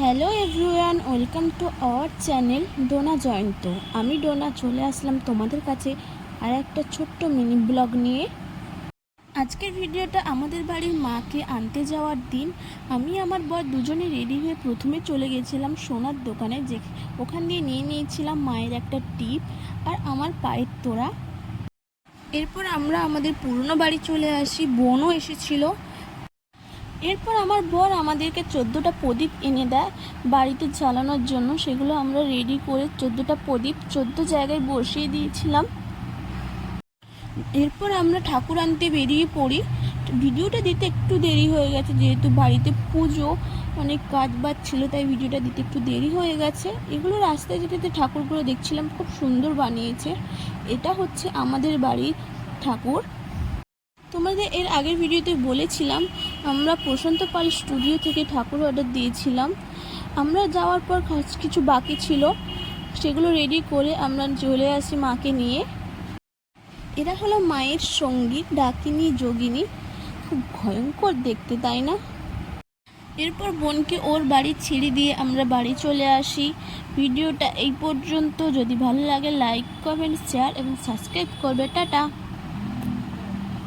Hello everyone, welcome to our channel Dona Jayanta. আমি ডোনা চলে আসলাম তোমাদের কাছে আর একটা ছোট্ট মিনি ব্লগ নিয়ে। আজকের ভিডিওটা আমাদের বাড়ির মাকে আনতে যাওয়ার দিন। আমি আমার বর দুজনে রেডি হয়ে প্রথমে চলে গেছিলাম সোনার দোকানে, যে ওখান দিয়ে নিয়ে নিয়েছিলাম মায়ের একটা টিপ আর আমার পায়ের তোড়া। এরপর আমরা আমাদের পুরনো বাড়ি চলে আসি, বোনও এসেছিল। এরপর আমার বর আমাদেরকে 14টা প্রদীপ এনে দেয় বাড়িতে জ্বালানোর জন্য। সেগুলো আমরা রেডি করে 14টা প্রদীপ 14 জায়গায় বসিয়ে দিয়েছিলাম। এরপর আমরা ঠাকুর আনতে বেরিয়ে পড়ি। ভিডিওটা দিতে একটু দেরি হয়ে গেছে, যেহেতু বাড়িতে পুজো, অনেক কাজ বাজ ছিল, তাই ভিডিওটা দিতে একটু দেরি হয়ে গেছে। এগুলো রাস্তায় যেতে যেতে ঠাকুরগুলো দেখছিলাম, খুব সুন্দর বানিয়েছে। এটা হচ্ছে আমাদের বাড়ির ঠাকুর। তোমাদের এর আগের ভিডিওতে বলেছিলাম আমরা প্রশান্ত পাল স্টুডিও থেকে ঠাকুর অর্ডার দিয়েছিলাম। আমরা যাওয়ার পর কিছু বাকি ছিল, সেগুলো রেডি করে আমরা চলে আসি মাকে নিয়ে। এরা হলো মায়ের সঙ্গী, ডাকিনী যোগিনী। খুব ভয়ঙ্কর দেখতে, তাই না? এরপর বোনকে ওর বাড়ি ছেড়ে দিয়ে আমরা বাড়ি চলে আসি। ভিডিওটা এই পর্যন্ত। যদি ভালো লাগে লাইক, কমেন্ট, শেয়ার এবং সাবস্ক্রাইব করবে। টাটা।